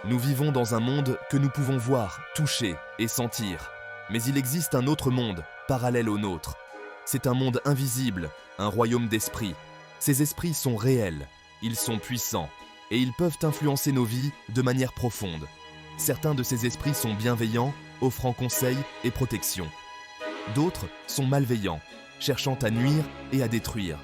Nous vivons dans un monde que nous pouvons voir, toucher et sentir. Mais il existe un autre monde, parallèle au nôtre. C'est un monde invisible, un royaume d'esprits. Ces esprits sont réels, ils sont puissants, et ils peuvent influencer nos vies de manière profonde. Certains de ces esprits sont bienveillants, offrant conseil et protection. D'autres sont malveillants, cherchant à nuire et à détruire.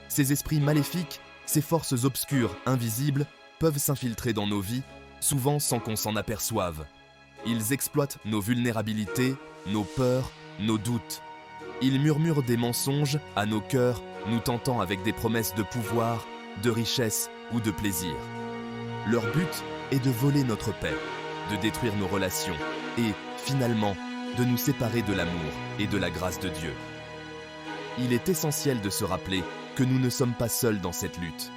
Ces esprits maléfiques, ces forces obscures, invisibles, peuvent s'infiltrer dans nos vies, souvent sans qu'on s'en aperçoive. Ils exploitent nos vulnérabilités, nos peurs, nos doutes. Ils murmurent des mensonges à nos cœurs, nous tentant avec des promesses de pouvoir, de richesse ou de plaisir. Leur but est de voler notre paix, de détruire nos relations et, finalement, de nous séparer de l'amour et de la grâce de Dieu. Il est essentiel de se rappeler que nous ne sommes pas seuls dans cette lutte.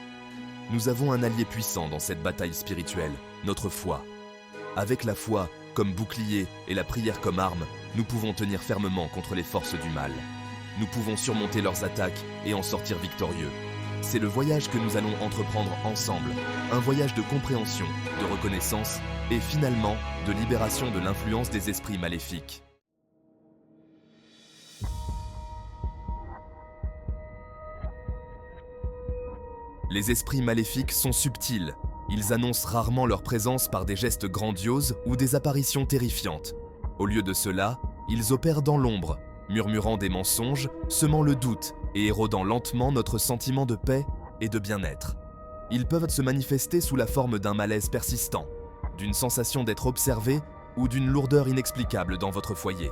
Nous avons un allié puissant dans cette bataille spirituelle, notre foi. Avec la foi comme bouclier et la prière comme arme, nous pouvons tenir fermement contre les forces du mal. Nous pouvons surmonter leurs attaques et en sortir victorieux. C'est le voyage que nous allons entreprendre ensemble, un voyage de compréhension, de reconnaissance et finalement de libération de l'influence des esprits maléfiques. Les esprits maléfiques sont subtils. Ils annoncent rarement leur présence par des gestes grandioses ou des apparitions terrifiantes. Au lieu de cela, ils opèrent dans l'ombre, murmurant des mensonges, semant le doute et érodant lentement notre sentiment de paix et de bien-être. Ils peuvent se manifester sous la forme d'un malaise persistant, d'une sensation d'être observé ou d'une lourdeur inexplicable dans votre foyer.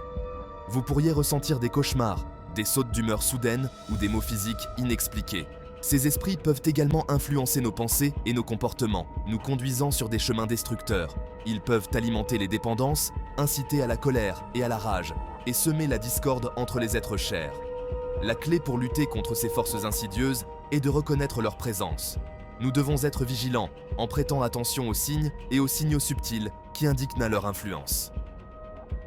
Vous pourriez ressentir des cauchemars, des sautes d'humeur soudaines ou des maux physiques inexpliqués. Ces esprits peuvent également influencer nos pensées et nos comportements, nous conduisant sur des chemins destructeurs. Ils peuvent alimenter les dépendances, inciter à la colère et à la rage, et semer la discorde entre les êtres chers. La clé pour lutter contre ces forces insidieuses est de reconnaître leur présence. Nous devons être vigilants, en prêtant attention aux signes et aux signaux subtils qui indiquent leur influence.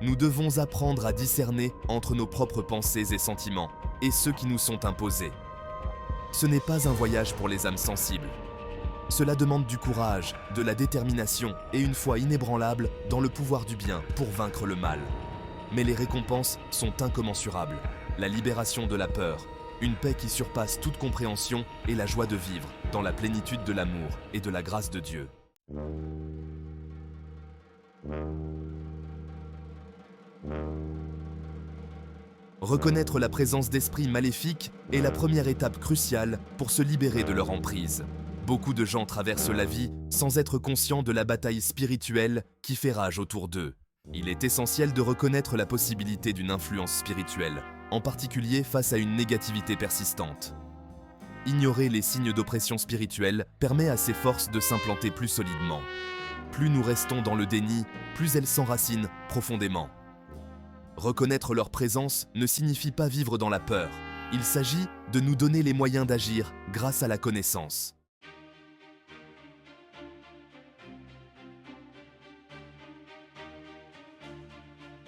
Nous devons apprendre à discerner entre nos propres pensées et sentiments, et ceux qui nous sont imposés. Ce n'est pas un voyage pour les âmes sensibles. Cela demande du courage, de la détermination et une foi inébranlable dans le pouvoir du bien pour vaincre le mal. Mais les récompenses sont incommensurables. La libération de la peur, une paix qui surpasse toute compréhension et la joie de vivre dans la plénitude de l'amour et de la grâce de Dieu. Reconnaître la présence d'esprits maléfiques est la première étape cruciale pour se libérer de leur emprise. Beaucoup de gens traversent la vie sans être conscients de la bataille spirituelle qui fait rage autour d'eux. Il est essentiel de reconnaître la possibilité d'une influence spirituelle, en particulier face à une négativité persistante. Ignorer les signes d'oppression spirituelle permet à ces forces de s'implanter plus solidement. Plus nous restons dans le déni, plus elles s'enracinent profondément. Reconnaître leur présence ne signifie pas vivre dans la peur. Il s'agit de nous donner les moyens d'agir grâce à la connaissance.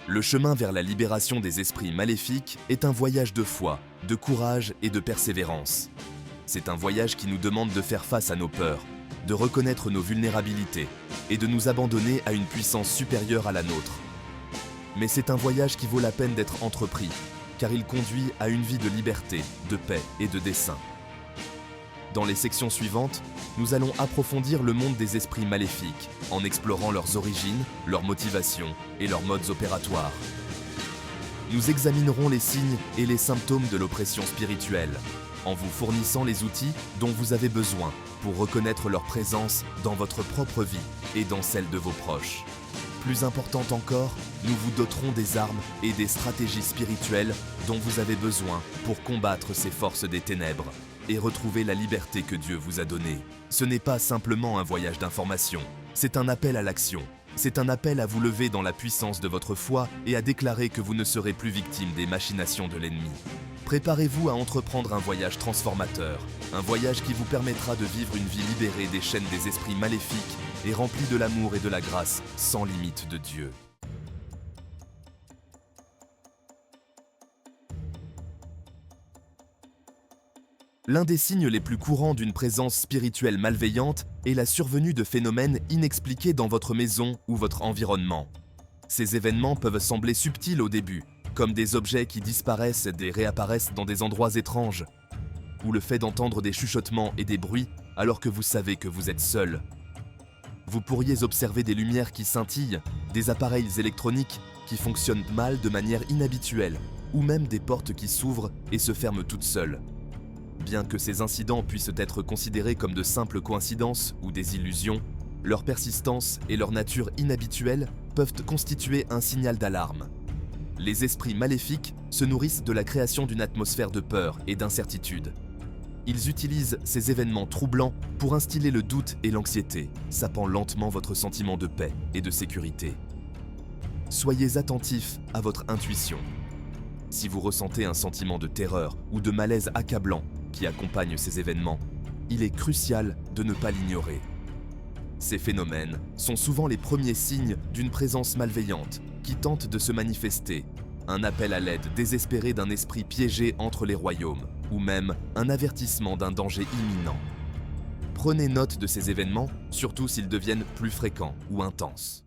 Le chemin vers la libération des esprits maléfiques est un voyage de foi, de courage et de persévérance. C'est un voyage qui nous demande de faire face à nos peurs, de reconnaître nos vulnérabilités et de nous abandonner à une puissance supérieure à la nôtre. Mais c'est un voyage qui vaut la peine d'être entrepris, car il conduit à une vie de liberté, de paix et de dessein. Dans les sections suivantes, nous allons approfondir le monde des esprits maléfiques, en explorant leurs origines, leurs motivations et leurs modes opératoires. Nous examinerons les signes et les symptômes de l'oppression spirituelle, en vous fournissant les outils dont vous avez besoin pour reconnaître leur présence dans votre propre vie et dans celle de vos proches. Plus important encore, nous vous doterons des armes et des stratégies spirituelles dont vous avez besoin pour combattre ces forces des ténèbres et retrouver la liberté que Dieu vous a donnée. Ce n'est pas simplement un voyage d'information, c'est un appel à l'action. C'est un appel à vous lever dans la puissance de votre foi et à déclarer que vous ne serez plus victime des machinations de l'ennemi. Préparez-vous à entreprendre un voyage transformateur, un voyage qui vous permettra de vivre une vie libérée des chaînes des esprits maléfiques et remplie de l'amour et de la grâce sans limite de Dieu. L'un des signes les plus courants d'une présence spirituelle malveillante est la survenue de phénomènes inexpliqués dans votre maison ou votre environnement. Ces événements peuvent sembler subtils au début, comme des objets qui disparaissent et réapparaissent dans des endroits étranges, ou le fait d'entendre des chuchotements et des bruits alors que vous savez que vous êtes seul. Vous pourriez observer des lumières qui scintillent, des appareils électroniques qui fonctionnent mal de manière inhabituelle, ou même des portes qui s'ouvrent et se ferment toutes seules. Bien que ces incidents puissent être considérés comme de simples coïncidences ou des illusions, leur persistance et leur nature inhabituelle peuvent constituer un signal d'alarme. Les esprits maléfiques se nourrissent de la création d'une atmosphère de peur et d'incertitude. Ils utilisent ces événements troublants pour instiller le doute et l'anxiété, sapant lentement votre sentiment de paix et de sécurité. Soyez attentifs à votre intuition. Si vous ressentez un sentiment de terreur ou de malaise accablant qui accompagne ces événements, il est crucial de ne pas l'ignorer. Ces phénomènes sont souvent les premiers signes d'une présence malveillante qui tente de se manifester, un appel à l'aide désespéré d'un esprit piégé entre les royaumes, ou même un avertissement d'un danger imminent. Prenez note de ces événements, surtout s'ils deviennent plus fréquents ou intenses.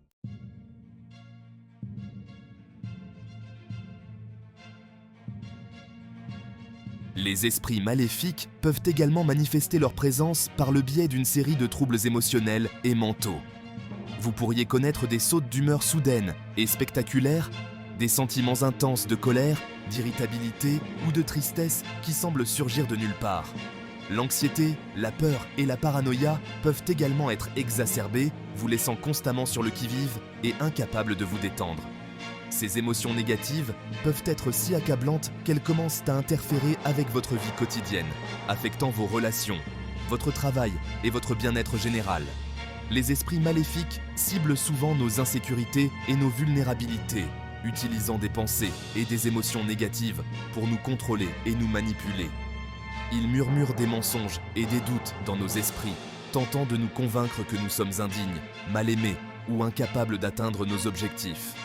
Les esprits maléfiques peuvent également manifester leur présence par le biais d'une série de troubles émotionnels et mentaux. Vous pourriez connaître des sautes d'humeur soudaines et spectaculaires, des sentiments intenses de colère, d'irritabilité ou de tristesse qui semblent surgir de nulle part. L'anxiété, la peur et la paranoïa peuvent également être exacerbées, vous laissant constamment sur le qui-vive et incapable de vous détendre. Ces émotions négatives peuvent être si accablantes qu'elles commencent à interférer avec votre vie quotidienne, affectant vos relations, votre travail et votre bien-être général. Les esprits maléfiques ciblent souvent nos insécurités et nos vulnérabilités, utilisant des pensées et des émotions négatives pour nous contrôler et nous manipuler. Ils murmurent des mensonges et des doutes dans nos esprits, tentant de nous convaincre que nous sommes indignes, mal aimés ou incapables d'atteindre nos objectifs.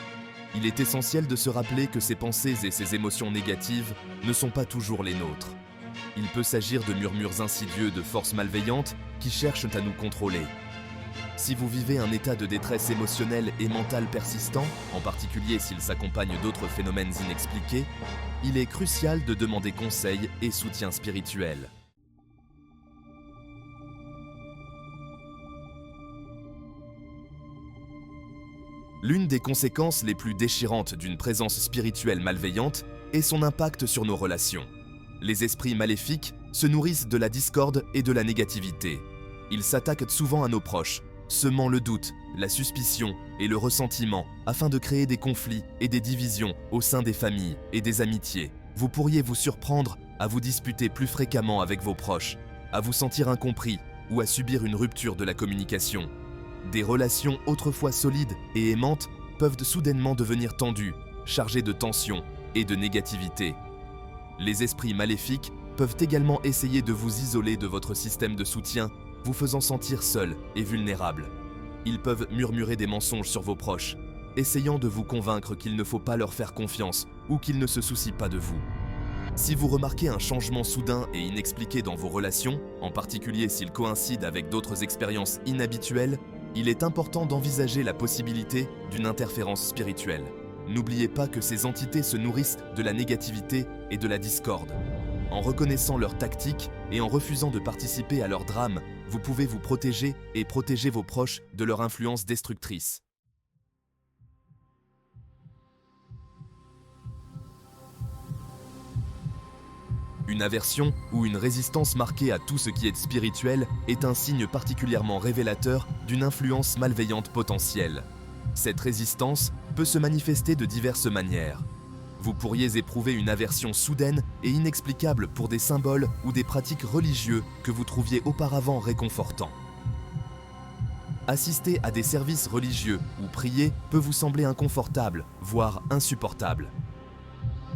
Il est essentiel de se rappeler que ces pensées et ces émotions négatives ne sont pas toujours les nôtres. Il peut s'agir de murmures insidieux de forces malveillantes qui cherchent à nous contrôler. Si vous vivez un état de détresse émotionnelle et mentale persistant, en particulier s'il s'accompagne d'autres phénomènes inexpliqués, il est crucial de demander conseil et soutien spirituel. L'une des conséquences les plus déchirantes d'une présence spirituelle malveillante est son impact sur nos relations. Les esprits maléfiques se nourrissent de la discorde et de la négativité. Ils s'attaquent souvent à nos proches, semant le doute, la suspicion et le ressentiment afin de créer des conflits et des divisions au sein des familles et des amitiés. Vous pourriez vous surprendre à vous disputer plus fréquemment avec vos proches, à vous sentir incompris ou à subir une rupture de la communication. Des relations autrefois solides et aimantes peuvent soudainement devenir tendues, chargées de tensions et de négativité. Les esprits maléfiques peuvent également essayer de vous isoler de votre système de soutien, vous faisant sentir seul et vulnérable. Ils peuvent murmurer des mensonges sur vos proches, essayant de vous convaincre qu'il ne faut pas leur faire confiance ou qu'ils ne se soucient pas de vous. Si vous remarquez un changement soudain et inexpliqué dans vos relations, en particulier s'il coïncide avec d'autres expériences inhabituelles, il est important d'envisager la possibilité d'une interférence spirituelle. N'oubliez pas que ces entités se nourrissent de la négativité et de la discorde. En reconnaissant leurs tactiques et en refusant de participer à leur drame, vous pouvez vous protéger et protéger vos proches de leur influence destructrice. Une aversion ou une résistance marquée à tout ce qui est spirituel est un signe particulièrement révélateur d'une influence malveillante potentielle. Cette résistance peut se manifester de diverses manières. Vous pourriez éprouver une aversion soudaine et inexplicable pour des symboles ou des pratiques religieuses que vous trouviez auparavant réconfortants. Assister à des services religieux ou prier peut vous sembler inconfortable, voire insupportable.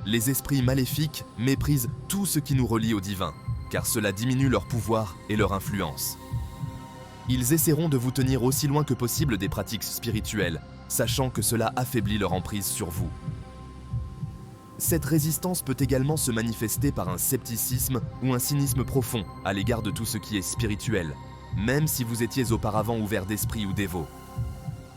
Les esprits maléfiques méprisent tout ce qui nous relie au divin, car cela diminue leur pouvoir et leur influence. Ils essaieront de vous tenir aussi loin que possible des pratiques spirituelles, sachant que cela affaiblit leur emprise sur vous. Cette résistance peut également se manifester par un scepticisme ou un cynisme profond à l'égard de tout ce qui est spirituel, même si vous étiez auparavant ouvert d'esprit ou dévot.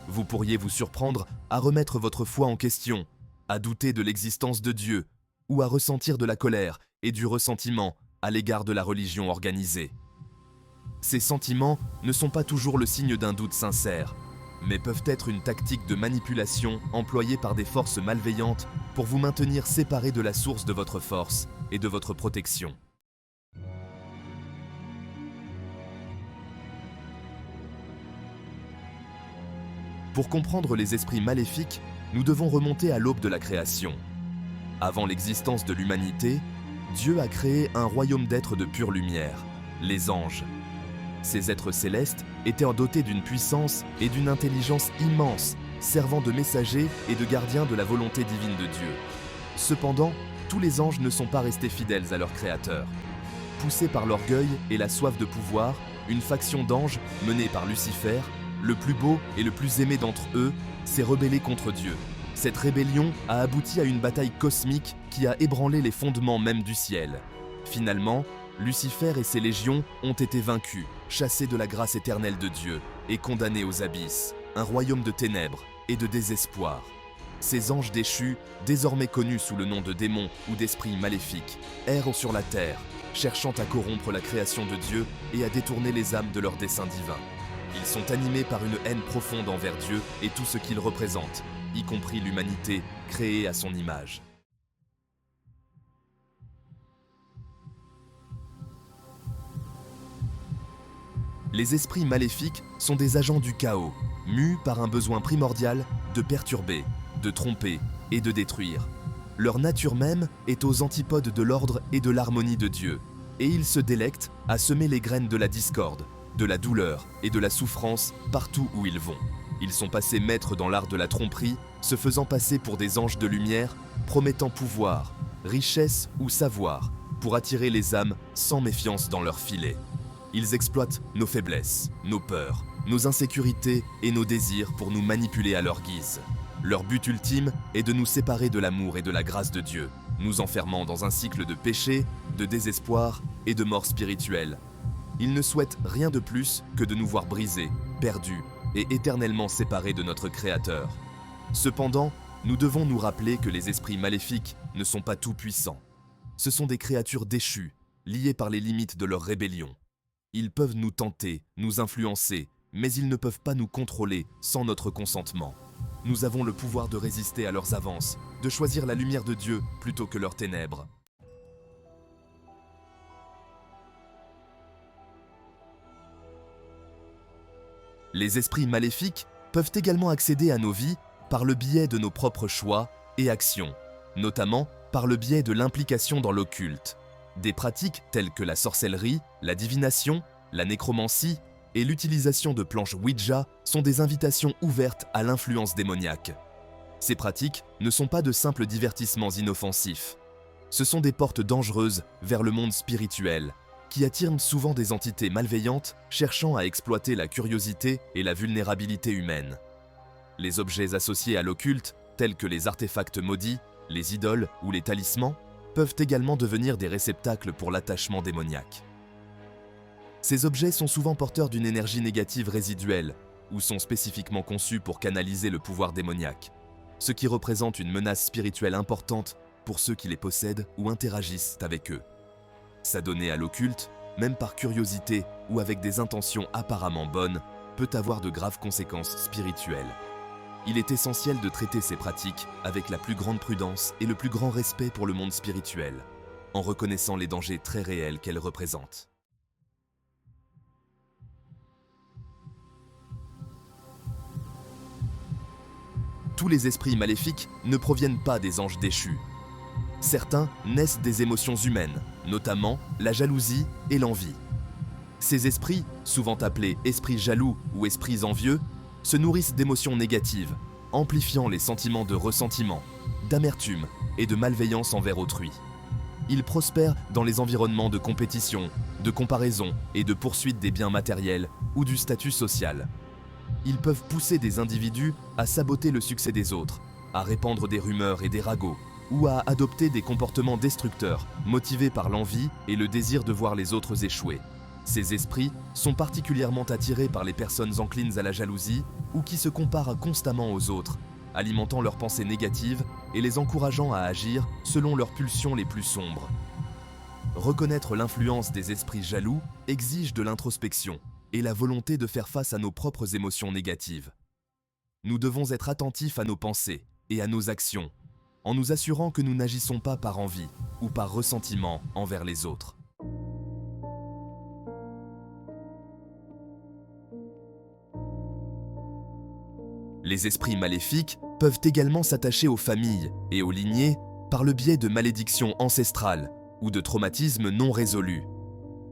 Vous pourriez vous surprendre à remettre votre foi en question, à douter de l'existence de Dieu, ou à ressentir de la colère et du ressentiment à l'égard de la religion organisée. Ces sentiments ne sont pas toujours le signe d'un doute sincère, mais peuvent être une tactique de manipulation employée par des forces malveillantes pour vous maintenir séparés de la source de votre force et de votre protection. Pour comprendre les esprits maléfiques, nous devons remonter à l'aube de la création. Avant l'existence de l'humanité, Dieu a créé un royaume d'êtres de pure lumière, les anges. Ces êtres célestes étaient dotés d'une puissance et d'une intelligence immenses, servant de messagers et de gardiens de la volonté divine de Dieu. Cependant, tous les anges ne sont pas restés fidèles à leur Créateur. Poussés par l'orgueil et la soif de pouvoir, une faction d'anges, menée par Lucifer, le plus beau et le plus aimé d'entre eux, s'est rebellée contre Dieu. Cette rébellion a abouti à une bataille cosmique qui a ébranlé les fondements même du ciel. Finalement, Lucifer et ses légions ont été vaincus, chassés de la grâce éternelle de Dieu et condamnés aux abysses, un royaume de ténèbres et de désespoir. Ces anges déchus, désormais connus sous le nom de démons ou d'esprits maléfiques, errent sur la terre, cherchant à corrompre la création de Dieu et à détourner les âmes de leurs desseins divins. Ils sont animés par une haine profonde envers Dieu et tout ce qu'il représente, y compris l'humanité créée à son image. Les esprits maléfiques sont des agents du chaos, mus par un besoin primordial de perturber, de tromper et de détruire. Leur nature même est aux antipodes de l'ordre et de l'harmonie de Dieu, et ils se délectent à semer les graines de la discorde, de la douleur et de la souffrance partout où ils vont. Ils sont passés maîtres dans l'art de la tromperie, se faisant passer pour des anges de lumière, promettant pouvoir, richesse ou savoir, pour attirer les âmes sans méfiance dans leurs filets. Ils exploitent nos faiblesses, nos peurs, nos insécurités et nos désirs pour nous manipuler à leur guise. Leur but ultime est de nous séparer de l'amour et de la grâce de Dieu, nous enfermant dans un cycle de péché, de désespoir et de mort spirituelle. Ils ne souhaitent rien de plus que de nous voir brisés, perdus et éternellement séparés de notre Créateur. Cependant, nous devons nous rappeler que les esprits maléfiques ne sont pas tout-puissants. Ce sont des créatures déchues, liées par les limites de leur rébellion. Ils peuvent nous tenter, nous influencer, mais ils ne peuvent pas nous contrôler sans notre consentement. Nous avons le pouvoir de résister à leurs avances, de choisir la lumière de Dieu plutôt que leurs ténèbres. Les esprits maléfiques peuvent également accéder à nos vies par le biais de nos propres choix et actions, notamment par le biais de l'implication dans l'occulte. Des pratiques telles que la sorcellerie, la divination, la nécromancie et l'utilisation de planches Ouija sont des invitations ouvertes à l'influence démoniaque. Ces pratiques ne sont pas de simples divertissements inoffensifs. Ce sont des portes dangereuses vers le monde spirituel, qui attirent souvent des entités malveillantes cherchant à exploiter la curiosité et la vulnérabilité humaine. Les objets associés à l'occulte, tels que les artefacts maudits, les idoles ou les talismans, peuvent également devenir des réceptacles pour l'attachement démoniaque. Ces objets sont souvent porteurs d'une énergie négative résiduelle ou sont spécifiquement conçus pour canaliser le pouvoir démoniaque, ce qui représente une menace spirituelle importante pour ceux qui les possèdent ou interagissent avec eux. S'adonner à l'occulte, même par curiosité ou avec des intentions apparemment bonnes, peut avoir de graves conséquences spirituelles. Il est essentiel de traiter ces pratiques avec la plus grande prudence et le plus grand respect pour le monde spirituel, en reconnaissant les dangers très réels qu'elles représentent. Tous les esprits maléfiques ne proviennent pas des anges déchus. Certains naissent des émotions humaines, notamment la jalousie et l'envie. Ces esprits, souvent appelés esprits jaloux ou esprits envieux, se nourrissent d'émotions négatives, amplifiant les sentiments de ressentiment, d'amertume et de malveillance envers autrui. Ils prospèrent dans les environnements de compétition, de comparaison et de poursuite des biens matériels ou du statut social. Ils peuvent pousser des individus à saboter le succès des autres, à répandre des rumeurs et des ragots, ou à adopter des comportements destructeurs, motivés par l'envie et le désir de voir les autres échouer. Ces esprits sont particulièrement attirés par les personnes enclines à la jalousie ou qui se comparent constamment aux autres, alimentant leurs pensées négatives et les encourageant à agir selon leurs pulsions les plus sombres. Reconnaître l'influence des esprits jaloux exige de l'introspection et la volonté de faire face à nos propres émotions négatives. Nous devons être attentifs à nos pensées et à nos actions, en nous assurant que nous n'agissons pas par envie ou par ressentiment envers les autres. Les esprits maléfiques peuvent également s'attacher aux familles et aux lignées par le biais de malédictions ancestrales ou de traumatismes non résolus.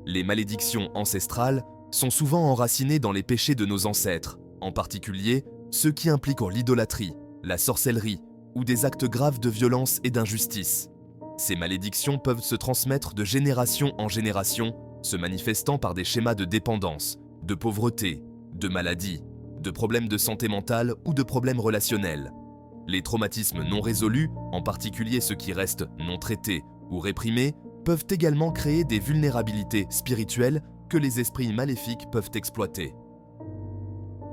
Les malédictions ancestrales sont souvent enracinées dans les péchés de nos ancêtres, en particulier ceux qui impliquent l'idolâtrie, la sorcellerie ou des actes graves de violence et d'injustice. Ces malédictions peuvent se transmettre de génération en génération, se manifestant par des schémas de dépendance, de pauvreté, de maladie, de problèmes de santé mentale ou de problèmes relationnels. Les traumatismes non résolus, en particulier ceux qui restent non traités ou réprimés, peuvent également créer des vulnérabilités spirituelles que les esprits maléfiques peuvent exploiter.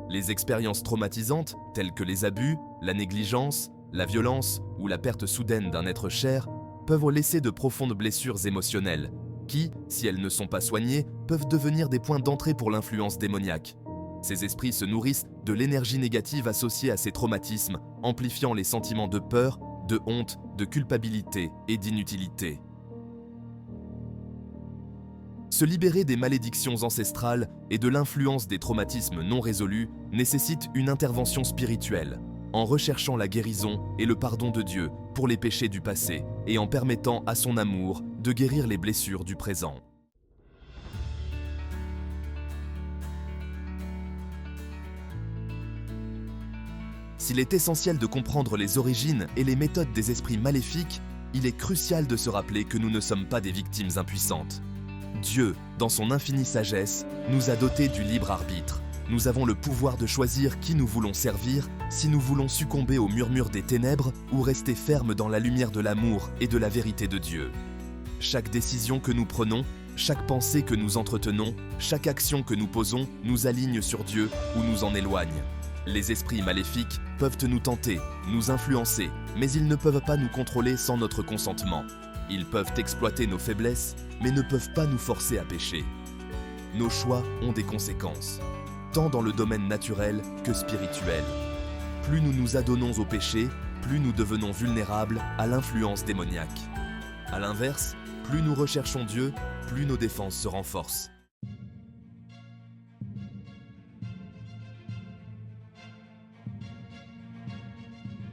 Les expériences traumatisantes, telles que les abus, la négligence, la violence ou la perte soudaine d'un être cher, peuvent laisser de profondes blessures émotionnelles, qui, si elles ne sont pas soignées, peuvent devenir des points d'entrée pour l'influence démoniaque. Ces esprits se nourrissent de l'énergie négative associée à ces traumatismes, amplifiant les sentiments de peur, de honte, de culpabilité et d'inutilité. Se libérer des malédictions ancestrales et de l'influence des traumatismes non résolus nécessite une intervention spirituelle, en recherchant la guérison et le pardon de Dieu pour les péchés du passé et en permettant à son amour de guérir les blessures du présent. S'il est essentiel de comprendre les origines et les méthodes des esprits maléfiques, il est crucial de se rappeler que nous ne sommes pas des victimes impuissantes. Dieu, dans son infinie sagesse, nous a dotés du libre arbitre. Nous avons le pouvoir de choisir qui nous voulons servir, si nous voulons succomber aux murmures des ténèbres ou rester fermes dans la lumière de l'amour et de la vérité de Dieu. Chaque décision que nous prenons, chaque pensée que nous entretenons, chaque action que nous posons nous aligne sur Dieu ou nous en éloigne. Les esprits maléfiques peuvent nous tenter, nous influencer, mais ils ne peuvent pas nous contrôler sans notre consentement. Ils peuvent exploiter nos faiblesses, mais ne peuvent pas nous forcer à pécher. Nos choix ont des conséquences, tant dans le domaine naturel que spirituel. Plus nous nous adonnons au péché, plus nous devenons vulnérables à l'influence démoniaque. À l'inverse, plus nous recherchons Dieu, plus nos défenses se renforcent.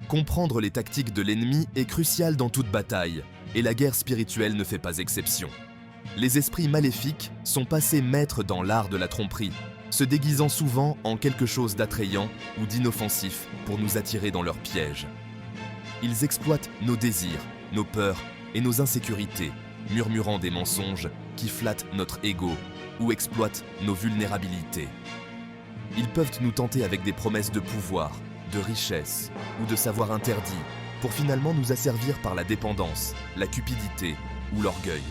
Comprendre les tactiques de l'ennemi est crucial dans toute bataille, et la guerre spirituelle ne fait pas exception. Les esprits maléfiques sont passés maîtres dans l'art de la tromperie, se déguisant souvent en quelque chose d'attrayant ou d'inoffensif pour nous attirer dans leurs pièges. Ils exploitent nos désirs, nos peurs et nos insécurités, murmurant des mensonges qui flattent notre ego ou exploitent nos vulnérabilités. Ils peuvent nous tenter avec des promesses de pouvoir, de richesse ou de savoir interdit pour finalement nous asservir par la dépendance, la cupidité ou l'orgueil.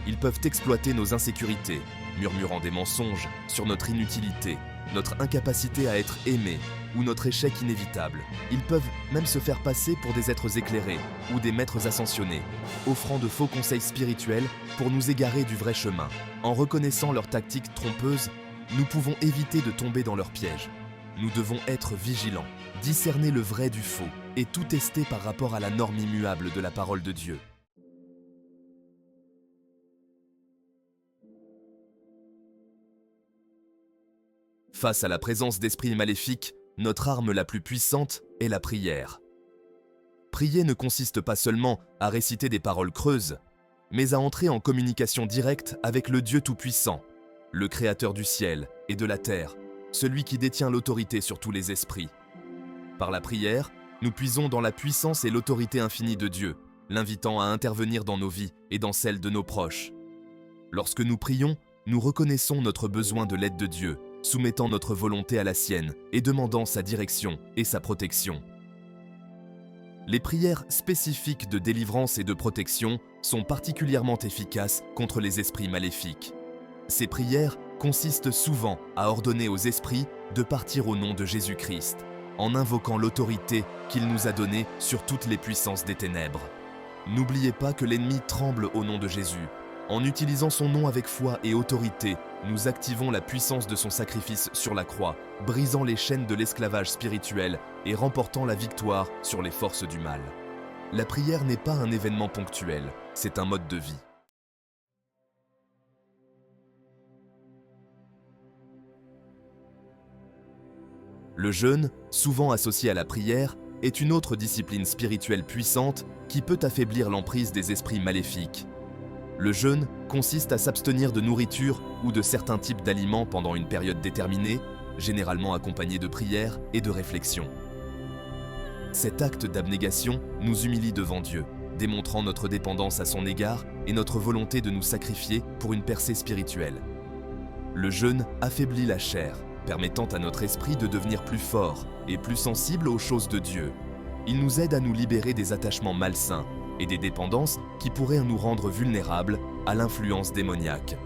Ils peuvent exploiter nos insécurités, murmurant des mensonges sur notre inutilité, notre incapacité à être aimé ou notre échec inévitable. Ils peuvent même se faire passer pour des êtres éclairés ou des maîtres ascensionnés, offrant de faux conseils spirituels pour nous égarer du vrai chemin. En reconnaissant leurs tactiques trompeuses, nous pouvons éviter de tomber dans leurs pièges. Nous devons être vigilants, discerner le vrai du faux et tout tester par rapport à la norme immuable de la parole de Dieu. Face à la présence d'esprits maléfiques, notre arme la plus puissante est la prière. Prier ne consiste pas seulement à réciter des paroles creuses, mais à entrer en communication directe avec le Dieu Tout-Puissant, le Créateur du ciel et de la terre, celui qui détient l'autorité sur tous les esprits. Par la prière, nous puisons dans la puissance et l'autorité infinie de Dieu, l'invitant à intervenir dans nos vies et dans celles de nos proches. Lorsque nous prions, nous reconnaissons notre besoin de l'aide de Dieu, soumettant notre volonté à la sienne et demandant sa direction et sa protection. Les prières spécifiques de délivrance et de protection sont particulièrement efficaces contre les esprits maléfiques. Ces prières consistent souvent à ordonner aux esprits de partir au nom de Jésus-Christ, en invoquant l'autorité qu'il nous a donnée sur toutes les puissances des ténèbres. N'oubliez pas que l'ennemi tremble au nom de Jésus. En utilisant son nom avec foi et autorité, nous activons la puissance de son sacrifice sur la croix, brisant les chaînes de l'esclavage spirituel et remportant la victoire sur les forces du mal. La prière n'est pas un événement ponctuel, c'est un mode de vie. Le jeûne, souvent associé à la prière, est une autre discipline spirituelle puissante qui peut affaiblir l'emprise des esprits maléfiques. Le jeûne consiste à s'abstenir de nourriture ou de certains types d'aliments pendant une période déterminée, généralement accompagné de prières et de réflexion. Cet acte d'abnégation nous humilie devant Dieu, démontrant notre dépendance à son égard et notre volonté de nous sacrifier pour une percée spirituelle. Le jeûne affaiblit la chair, permettant à notre esprit de devenir plus fort et plus sensible aux choses de Dieu. Il nous aide à nous libérer des attachements malsains et des dépendances qui pourraient nous rendre vulnérables à l'influence démoniaque.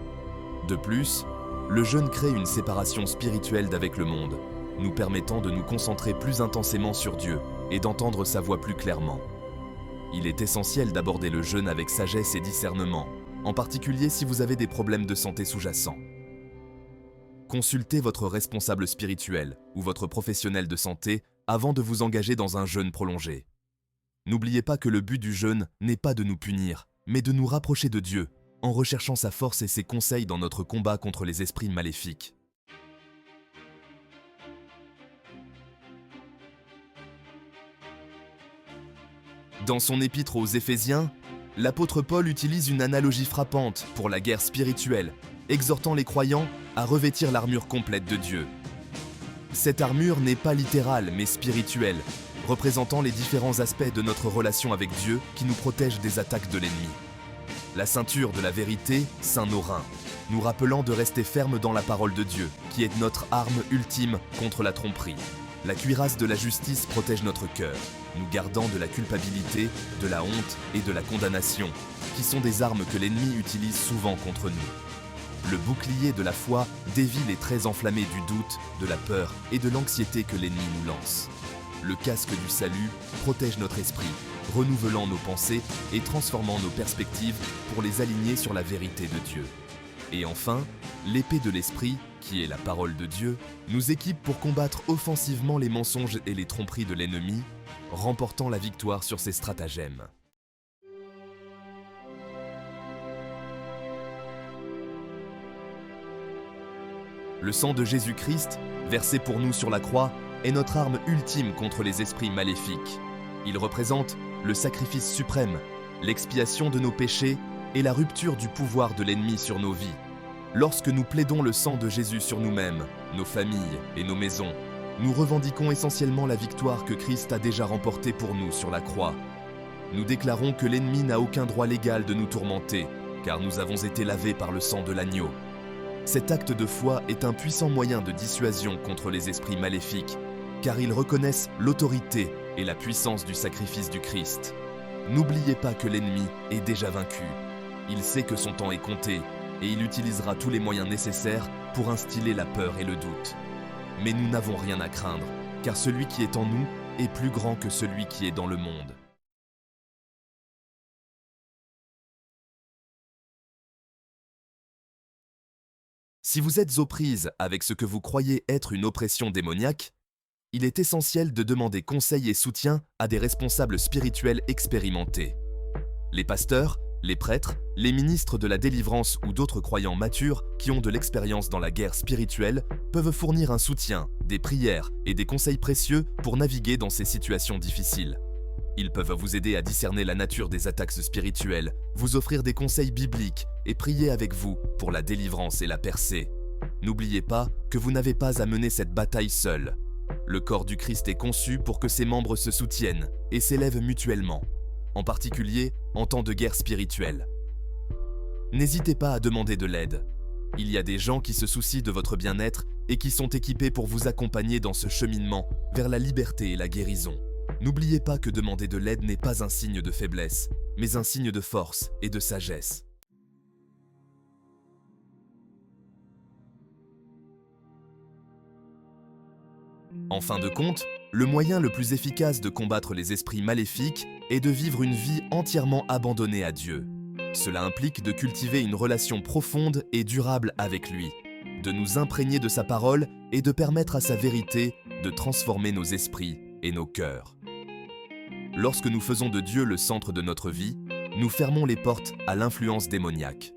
De plus, le jeûne crée une séparation spirituelle d'avec le monde, nous permettant de nous concentrer plus intensément sur Dieu et d'entendre sa voix plus clairement. Il est essentiel d'aborder le jeûne avec sagesse et discernement, en particulier si vous avez des problèmes de santé sous-jacents. Consultez votre responsable spirituel ou votre professionnel de santé avant de vous engager dans un jeûne prolongé. N'oubliez pas que le but du jeûne n'est pas de nous punir, mais de nous rapprocher de Dieu, en recherchant sa force et ses conseils dans notre combat contre les esprits maléfiques. Dans son épître aux Éphésiens, l'apôtre Paul utilise une analogie frappante pour la guerre spirituelle, exhortant les croyants à revêtir l'armure complète de Dieu. Cette armure n'est pas littérale mais spirituelle, représentant les différents aspects de notre relation avec Dieu qui nous protègent des attaques de l'ennemi. La ceinture de la vérité ceint nos reins, nous rappelant de rester fermes dans la parole de Dieu, qui est notre arme ultime contre la tromperie. La cuirasse de la justice protège notre cœur, nous gardant de la culpabilité, de la honte et de la condamnation, qui sont des armes que l'ennemi utilise souvent contre nous. Le bouclier de la foi dévie les traits enflammés du doute, de la peur et de l'anxiété que l'ennemi nous lance. Le casque du salut protège notre esprit, renouvelant nos pensées et transformant nos perspectives pour les aligner sur la vérité de Dieu. Et enfin, l'épée de l'esprit, qui est la parole de Dieu, nous équipe pour combattre offensivement les mensonges et les tromperies de l'ennemi, remportant la victoire sur ses stratagèmes. Le sang de Jésus-Christ, versé pour nous sur la croix, est notre arme ultime contre les esprits maléfiques. Il représente le sacrifice suprême, l'expiation de nos péchés et la rupture du pouvoir de l'ennemi sur nos vies. Lorsque nous plaidons le sang de Jésus sur nous-mêmes, nos familles et nos maisons, nous revendiquons essentiellement la victoire que Christ a déjà remportée pour nous sur la croix. Nous déclarons que l'ennemi n'a aucun droit légal de nous tourmenter, car nous avons été lavés par le sang de l'agneau. Cet acte de foi est un puissant moyen de dissuasion contre les esprits maléfiques, car ils reconnaissent l'autorité et la puissance du sacrifice du Christ. N'oubliez pas que l'ennemi est déjà vaincu. Il sait que son temps est compté, et il utilisera tous les moyens nécessaires pour instiller la peur et le doute. Mais nous n'avons rien à craindre, car celui qui est en nous est plus grand que celui qui est dans le monde. Si vous êtes aux prises avec ce que vous croyez être une oppression démoniaque, il est essentiel de demander conseil et soutien à des responsables spirituels expérimentés. Les pasteurs, les prêtres, les ministres de la délivrance ou d'autres croyants matures qui ont de l'expérience dans la guerre spirituelle peuvent fournir un soutien, des prières et des conseils précieux pour naviguer dans ces situations difficiles. Ils peuvent vous aider à discerner la nature des attaques spirituelles, vous offrir des conseils bibliques et prier avec vous pour la délivrance et la percée. N'oubliez pas que vous n'avez pas à mener cette bataille seul. Le corps du Christ est conçu pour que ses membres se soutiennent et s'élèvent mutuellement, en particulier en temps de guerre spirituelle. N'hésitez pas à demander de l'aide. Il y a des gens qui se soucient de votre bien-être et qui sont équipés pour vous accompagner dans ce cheminement vers la liberté et la guérison. N'oubliez pas que demander de l'aide n'est pas un signe de faiblesse, mais un signe de force et de sagesse. En fin de compte, le moyen le plus efficace de combattre les esprits maléfiques est de vivre une vie entièrement abandonnée à Dieu. Cela implique de cultiver une relation profonde et durable avec lui, de nous imprégner de sa parole et de permettre à sa vérité de transformer nos esprits et nos cœurs. Lorsque nous faisons de Dieu le centre de notre vie, nous fermons les portes à l'influence démoniaque.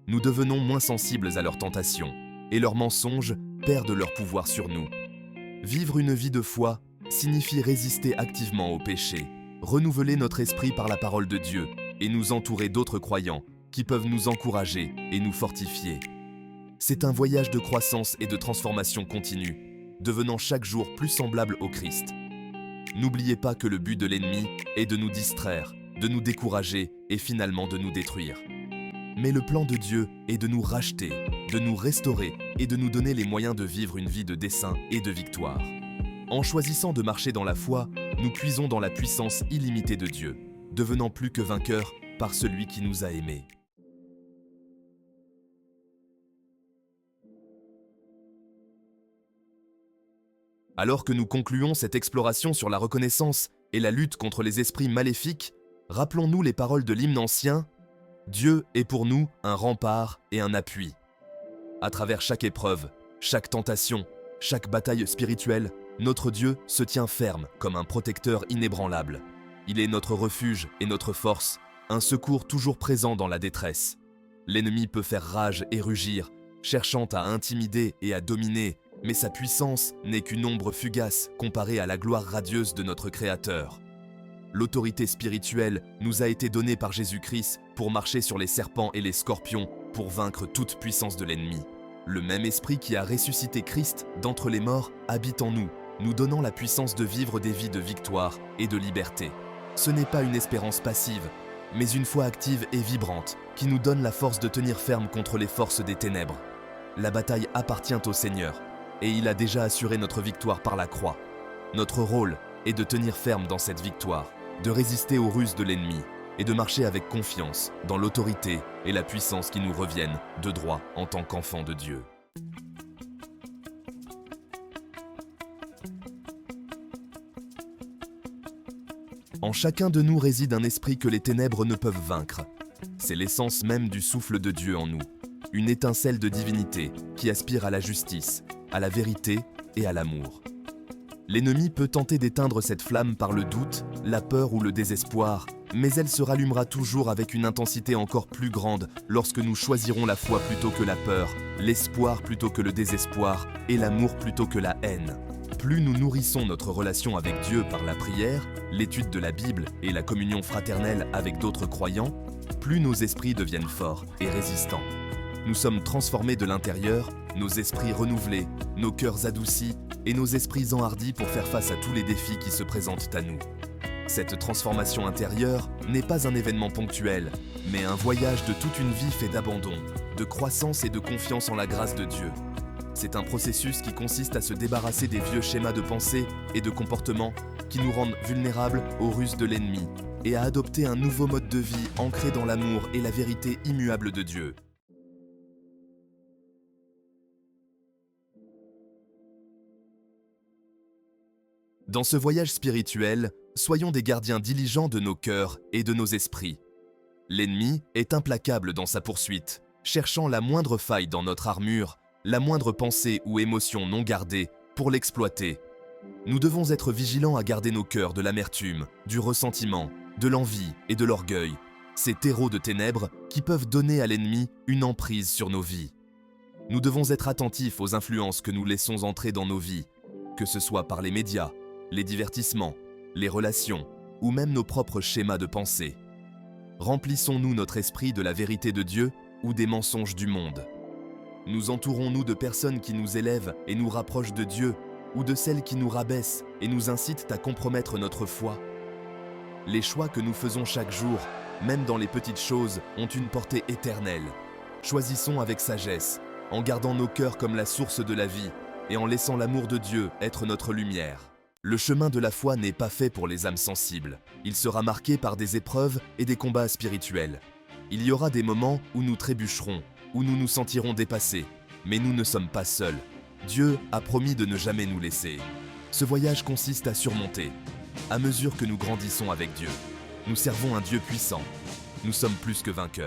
Nous devenons moins sensibles à leurs tentations et leurs mensonges perdent leur pouvoir sur nous. Vivre une vie de foi signifie résister activement au péché, renouveler notre esprit par la parole de Dieu et nous entourer d'autres croyants qui peuvent nous encourager et nous fortifier. C'est un voyage de croissance et de transformation continue, devenant chaque jour plus semblable au Christ. N'oubliez pas que le but de l'ennemi est de nous distraire, de nous décourager et finalement de nous détruire. Mais le plan de Dieu est de nous racheter, de nous restaurer et de nous donner les moyens de vivre une vie de dessein et de victoire. En choisissant de marcher dans la foi, nous puisons dans la puissance illimitée de Dieu, devenant plus que vainqueurs par celui qui nous a aimés. Alors que nous concluons cette exploration sur la reconnaissance et la lutte contre les esprits maléfiques, rappelons-nous les paroles de l'hymne ancien « Dieu est pour nous un rempart et un appui ». À travers chaque épreuve, chaque tentation, chaque bataille spirituelle, notre Dieu se tient ferme comme un protecteur inébranlable. Il est notre refuge et notre force, un secours toujours présent dans la détresse. L'ennemi peut faire rage et rugir, cherchant à intimider et à dominer, mais sa puissance n'est qu'une ombre fugace comparée à la gloire radieuse de notre Créateur. L'autorité spirituelle nous a été donnée par Jésus-Christ pour marcher sur les serpents et les scorpions, pour vaincre toute puissance de l'ennemi. Le même esprit qui a ressuscité Christ d'entre les morts habite en nous, nous donnant la puissance de vivre des vies de victoire et de liberté. Ce n'est pas une espérance passive, mais une foi active et vibrante qui nous donne la force de tenir ferme contre les forces des ténèbres. La bataille appartient au Seigneur, et il a déjà assuré notre victoire par la croix. Notre rôle est de tenir ferme dans cette victoire, de résister aux ruses de l'ennemi et de marcher avec confiance dans l'autorité et la puissance qui nous reviennent de droit en tant qu'enfants de Dieu. En chacun de nous réside un esprit que les ténèbres ne peuvent vaincre. C'est l'essence même du souffle de Dieu en nous, une étincelle de divinité qui aspire à la justice, à la vérité et à l'amour. L'ennemi peut tenter d'éteindre cette flamme par le doute, la peur ou le désespoir, mais elle se rallumera toujours avec une intensité encore plus grande lorsque nous choisirons la foi plutôt que la peur, l'espoir plutôt que le désespoir et l'amour plutôt que la haine. Plus nous nourrissons notre relation avec Dieu par la prière, l'étude de la Bible et la communion fraternelle avec d'autres croyants, plus nos esprits deviennent forts et résistants. Nous sommes transformés de l'intérieur, nos esprits renouvelés, nos cœurs adoucis et nos esprits enhardis pour faire face à tous les défis qui se présentent à nous. Cette transformation intérieure n'est pas un événement ponctuel, mais un voyage de toute une vie fait d'abandon, de croissance et de confiance en la grâce de Dieu. C'est un processus qui consiste à se débarrasser des vieux schémas de pensée et de comportement qui nous rendent vulnérables aux ruses de l'ennemi et à adopter un nouveau mode de vie ancré dans l'amour et la vérité immuable de Dieu. Dans ce voyage spirituel, soyons des gardiens diligents de nos cœurs et de nos esprits. L'ennemi est implacable dans sa poursuite, cherchant la moindre faille dans notre armure, la moindre pensée ou émotion non gardée pour l'exploiter. Nous devons être vigilants à garder nos cœurs de l'amertume, du ressentiment, de l'envie et de l'orgueil, ces terreaux de ténèbres qui peuvent donner à l'ennemi une emprise sur nos vies. Nous devons être attentifs aux influences que nous laissons entrer dans nos vies, que ce soit par les médias, les divertissements, les relations ou même nos propres schémas de pensée. Remplissons-nous notre esprit de la vérité de Dieu ou des mensonges du monde? Nous entourons-nous de personnes qui nous élèvent et nous rapprochent de Dieu ou de celles qui nous rabaissent et nous incitent à compromettre notre foi? Les choix que nous faisons chaque jour, même dans les petites choses, ont une portée éternelle. Choisissons avec sagesse, en gardant nos cœurs comme la source de la vie et en laissant l'amour de Dieu être notre lumière. Le chemin de la foi n'est pas fait pour les âmes sensibles. Il sera marqué par des épreuves et des combats spirituels. Il y aura des moments où nous trébucherons, où nous nous sentirons dépassés. Mais nous ne sommes pas seuls. Dieu a promis de ne jamais nous laisser. Ce voyage consiste à surmonter. À mesure que nous grandissons avec Dieu, nous servons un Dieu puissant. Nous sommes plus que vainqueurs.